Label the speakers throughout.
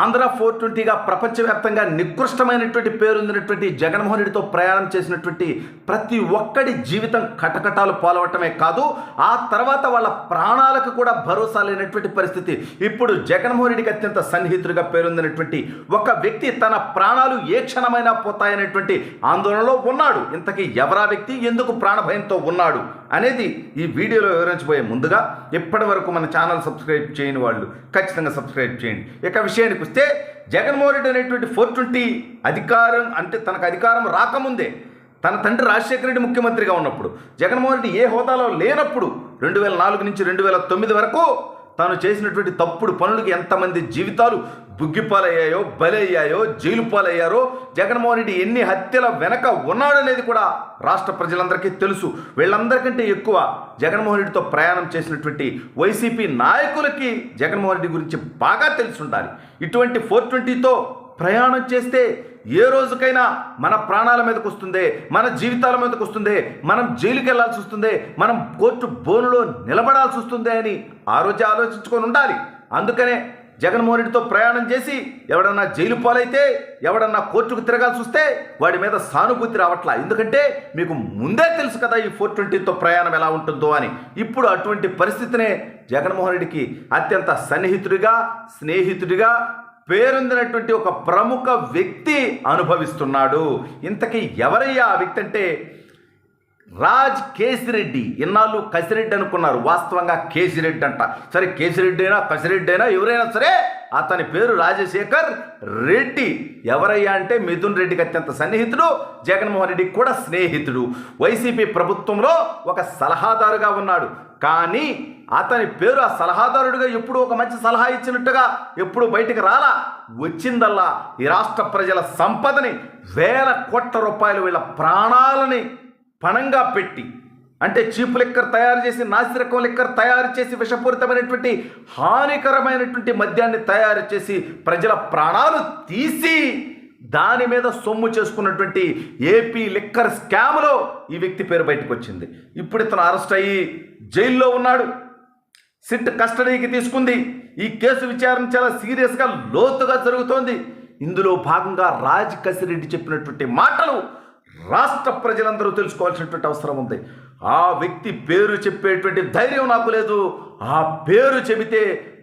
Speaker 1: ఆంధ్ర 420గా ప్రపంచవ్యాప్తంగా నికృష్టమైనటువంటి పేరొందినటువంటి జగన్మోహన్ రెడ్డితో ప్రయాణం చేసినటువంటి ప్రతి ఒక్కడి జీవితం కటకటాలు పాలవటమే కాదు, ఆ తర్వాత వాళ్ళ ప్రాణాలకు కూడా భరోసా లేనటువంటి పరిస్థితి. ఇప్పుడు జగన్మోహన్ రెడ్డికి అత్యంత సన్నిహితుడిగా పేరొందినటువంటి ఒక వ్యక్తి తన ప్రాణాలు ఏ క్షణమైనా పోతాయనేటువంటి ఆందోళనలో ఉన్నాడు. ఇంతకీ ఎవరా వ్యక్తి, ఎందుకు ప్రాణభయంతో ఉన్నాడు అనేది ఈ వీడియోలో వివరించబోయే ముందుగా ఇప్పటి వరకు మన ఛానల్ సబ్స్క్రైబ్ చేయని వాళ్ళు ఖచ్చితంగా సబ్స్క్రైబ్ చేయండి. ఇక విషయానికి వస్తే జగన్మోహన్ రెడ్డి అనేటువంటి 420 అధికారం అంటే తనకు అధికారం రాకముందే తన తండ్రి రాజశేఖర రెడ్డి ముఖ్యమంత్రిగా ఉన్నప్పుడు, జగన్మోహన్ రెడ్డి ఏ హోదాలో లేనప్పుడు 2004 నుంచి 2009 వరకు తాను చేసినటువంటి తప్పుడు పనులకి ఎంతమంది జీవితాలు బుగ్గిపాలయ్యాయో, బలయ్యాయో, జైలు పాలయ్యారో, జగన్మోహన్ రెడ్డి ఎన్ని హత్యల వెనక ఉన్నాడనేది కూడా రాష్ట్ర ప్రజలందరికీ తెలుసు. వీళ్ళందరికంటే ఎక్కువ జగన్మోహన్ రెడ్డితో ప్రయాణం చేసినటువంటి వైసీపీ నాయకులకి జగన్మోహన్ రెడ్డి గురించి బాగా తెలిసి ఉండాలి. ఇటువంటి 420తో ప్రయాణం చేస్తే ఏ రోజుకైనా మన ప్రాణాల మీదకు వస్తుందే, మన జీవితాల మీదకు వస్తుందే, మనం జైలుకి వెళ్లాల్సి వస్తుందే, మనం కోర్టు బోనులో నిలబడాల్సి వస్తుందే అని ఆ రోజే ఆలోచించుకొని ఉండాలి. అందుకనే జగన్మోహన్ రెడ్డితో ప్రయాణం చేసి ఎవడన్నా జైలు పాలైతే, ఎవడన్నా కోర్టుకు తిరగాల్సి వస్తే వాడి మీద సానుభూతి రావట్లా. ఎందుకంటే మీకు ముందే తెలుసు కదా ఈ 420తో ప్రయాణం ఎలా ఉంటుందో అని. ఇప్పుడు అటువంటి పరిస్థితినే జగన్మోహన్ రెడ్డికి అత్యంత సన్నిహితుడిగా, స్నేహితుడిగా పేరొందినటువంటి ఒక ప్రముఖ వ్యక్తి అనుభవిస్తున్నాడు. ఇంతకీ ఎవరయ్యా ఆ వ్యక్తి అంటే రాజ్ కేసిరెడ్డి. ఇన్నాళ్ళు కసిరెడ్డి అనుకున్నారు, వాస్తవంగా కేసిరెడ్డి అంట. సరే కేసిరెడ్డి అయినా కసిరెడ్డి అయినా ఎవరైనా సరే అతని పేరు రాజశేఖర్ రెడ్డి. ఎవరయ్యా అంటే మిథున్ రెడ్డికి అత్యంత సన్నిహితుడు, జగన్మోహన్ రెడ్డికి కూడా స్నేహితుడు. వైసీపీ ప్రభుత్వంలో ఒక సలహాదారుగా ఉన్నాడు. కానీ అతని పేరు ఆ సలహాదారుడిగా ఎప్పుడు ఒక మంచి సలహా ఇచ్చినట్టుగా ఎప్పుడు బయటికి రాలా. వచ్చిందల్లా ఈ రాష్ట్ర ప్రజల సంపదని, వేల కోట్ల రూపాయలు వీళ్ళ ప్రాణాలని పణంగా పెట్టి, అంటే చీపు లిక్కర్ తయారు చేసి, నాసిరకం లిక్కర్ తయారు చేసి, విషపూరితమైనటువంటి హానికరమైనటువంటి మద్యాన్ని తయారు చేసి ప్రజల ప్రాణాలు తీసి దాని మీద సొమ్ము చేసుకున్నటువంటి ఏపీ లిక్కర్ స్కామ్లో ఈ వ్యక్తి పేరు బయటకు వచ్చింది. ఇప్పుడు ఇతను అరెస్ట్ అయ్యి జైల్లో ఉన్నాడు. సిట్ కస్టడీకి తీసుకుంది. ఈ కేసు విచారణ చాలా సీరియస్గా, లోతుగా జరుగుతోంది. ఇందులో భాగంగా రాజ్ కసిరెడ్డి చెప్పినటువంటి మాటలు రాష్ట్ర ప్రజలందరూ తెలుసుకోవాల్సినటువంటి అవసరం ఉంది. ఆ వ్యక్తి పేరు చెప్పేటువంటి ధైర్యం నాకు లేదు. ఆ పేరు చెబితే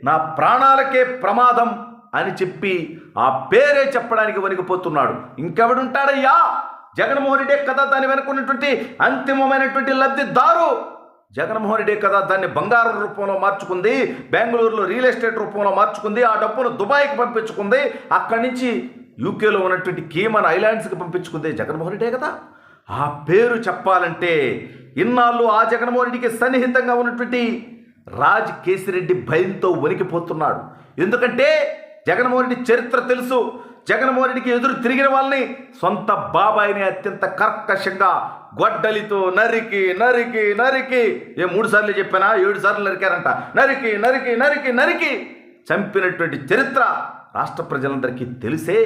Speaker 1: నా ప్రాణాలకే ప్రమాదం అని చెప్పి ఆ పేరే చెప్పడానికి వణికిపోతున్నాడు. ఇంకెవడుంటాడయ్యా? జగన్మోహన్ రెడ్డి కదా దాని వెనుకున్నటువంటి అంతిమమైనటువంటి లబ్ధిదారు. జగన్మోహన్ రెడ్డి కదా దాన్ని బంగారం రూపంలో మార్చుకుంది, బెంగళూరులో రియల్ ఎస్టేట్ రూపంలో మార్చుకుంది, ఆ డబ్బును దుబాయ్కి పంపించుకుంది, అక్కడి నుంచి యూకేలో ఉన్నటువంటి కేమన్ ఐలాండ్స్కి పంపించుకుంది జగన్మోహన్ రెడ్డే కదా. ఆ పేరు చెప్పాలంటే ఇన్నాళ్ళు ఆ జగన్మోహన్ రెడ్డికి సన్నిహితంగా ఉన్నటువంటి రాజ్ కేసిరెడ్డి భయంతో వణికిపోతున్నాడు. ఎందుకంటే జగన్మోహన్ రెడ్డి చరిత్ర తెలుసు. జగన్మోహన్ రెడ్డికి ఎదురు తిరిగిన వాళ్ళని సొంత బాబాయిని అత్యంత కర్కశంగా గొడ్డలితో నరికి నరికి నరికి 3 సార్లు చెప్పానా, 7 సార్లు నరికారంట, నరికి నరికి నరికి నరికి చంపినటువంటి చరిత్ర రాష్ట్ర ప్రజలందరికీ తెలిసే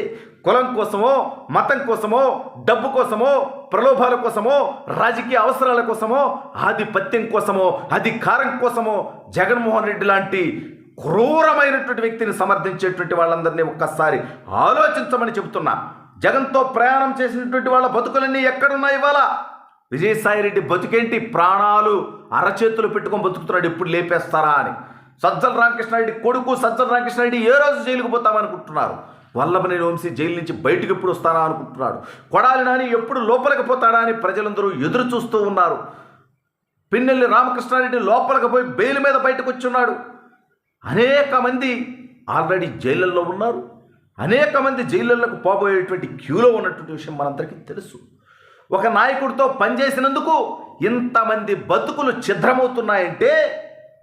Speaker 1: కులం కోసమో, మతం కోసమో, డబ్బు కోసమో, ప్రలోభాల కోసమో, రాజకీయ అవసరాల కోసమో, ఆధిపత్యం కోసమో, అధికారం కోసమో జగన్మోహన్ రెడ్డి లాంటి క్రూరమైనటువంటి వ్యక్తిని సమర్థించేటువంటి వాళ్ళందరినీ ఒక్కసారి ఆలోచించమని చెబుతున్నా. జగన్తో ప్రయాణం చేసినటువంటి వాళ్ళ బతుకులన్నీ ఎక్కడున్నాయి ఇవాళ? విజయసాయిరెడ్డి బతుకేంటి? ప్రాణాలు అరచేతులు పెట్టుకొని బతుకుతున్నాడు, ఎప్పుడు లేపేస్తారా అని. సజ్జల రామకృష్ణారెడ్డి కొడుకు సజ్జల రామకృష్ణారెడ్డి ఏ రోజు జైలుకు పోతామనుకుంటున్నారు? వల్లభనేని వంశీ జైలు నుంచి బయటకు ఎప్పుడు వస్తారా అనుకుంటున్నాడు. కొడాలి నాని ఎప్పుడు లోపలికి పోతాడా అని ప్రజలందరూ ఎదురు చూస్తూ ఉన్నారు. పిన్నెల్లి రామకృష్ణారెడ్డి లోపలికి పోయి బెయిల్ మీద బయటకు వచ్చున్నాడు. అనేక మంది ఆల్రెడీ జైళ్ళల్లో ఉన్నారు. అనేక మంది జైళ్ళకు పోబోయేటువంటి క్యూలో ఉన్నటువంటి విషయం మనందరికీ తెలుసు. ఒక నాయకుడితో పనిచేసినందుకు ఇంతమంది బతుకులు ఛిద్రమవుతున్నాయంటే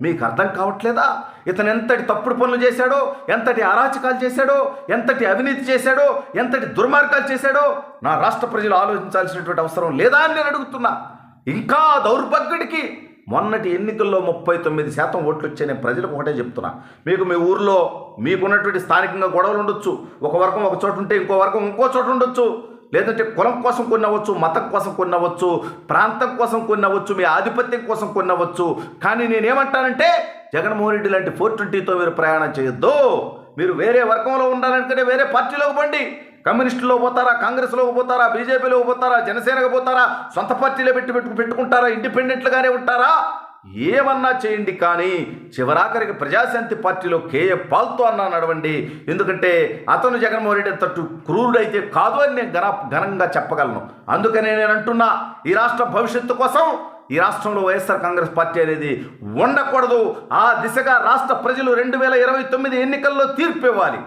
Speaker 1: మీకు అర్థం కావట్లేదా? ఇతను ఎంతటి తప్పుడు పనులు చేశాడో, ఎంతటి అరాచకాలు చేశాడో, ఎంతటి అవినీతి చేశాడో, ఎంతటి దుర్మార్గాలు చేశాడో నా రాష్ట్ర ప్రజలు ఆలోచించాల్సినటువంటి అవసరం లేదా అని నేను అడుగుతున్నా. ఇంకా దౌర్భాగ్యుడికి మొన్నటి ఎన్నికల్లో 39% ఓట్లు వచ్చాయి. నేను ప్రజలకు ఒకటే చెప్తున్నా, మీకు మీ ఊర్లో మీకున్నటువంటి స్థానికంగా గొడవలు ఉండొచ్చు. ఒక వర్గం ఒక చోటు ఉంటే ఇంకో వర్గం ఇంకో చోటు ఉండొచ్చు. లేదంటే కులం కోసం కొన్ని అవ్వచ్చు, మతం కోసం కొన్ని అవ్వచ్చు, ప్రాంతం కోసం కొన్ని అవ్వచ్చు, మీ ఆధిపత్యం కోసం కొన్ని అవ్వచ్చు. కానీ నేనేమంటానంటే జగన్మోహన్ రెడ్డి లాంటి 420తో మీరు ప్రయాణం చేయొద్దు. మీరు వేరే వర్గంలో ఉండాలనుకుంటే వేరే పార్టీలోకి పండి. కమ్యూనిస్టులో పోతారా, కాంగ్రెస్లోకి పోతారా, బీజేపీలోకి పోతారా, జనసేనకు పోతారా, సొంత పార్టీలో పెట్టుకుంటారా, ఇండిపెండెంట్లుగానే ఉంటారా, ఏమన్నా చేయండి. కానీ చివరాఖరికి ప్రజాశాంతి పార్టీలో కేఏ పాల్తో అన్నా నడవండి. ఎందుకంటే అతను జగన్మోహన్ రెడ్డి తట్టు క్రూరుడైతే కాదు అని నేను ఘనంగా చెప్పగలను. అందుకనే నేను అంటున్నా, ఈ రాష్ట్ర భవిష్యత్తు కోసం ఈ రాష్ట్రంలో వైఎస్ఆర్ కాంగ్రెస్ పార్టీ అనేది ఉండకూడదు. ఆ దిశగా రాష్ట్ర ప్రజలు 2029 ఎన్నికల్లో తీర్పు ఇవ్వాలి.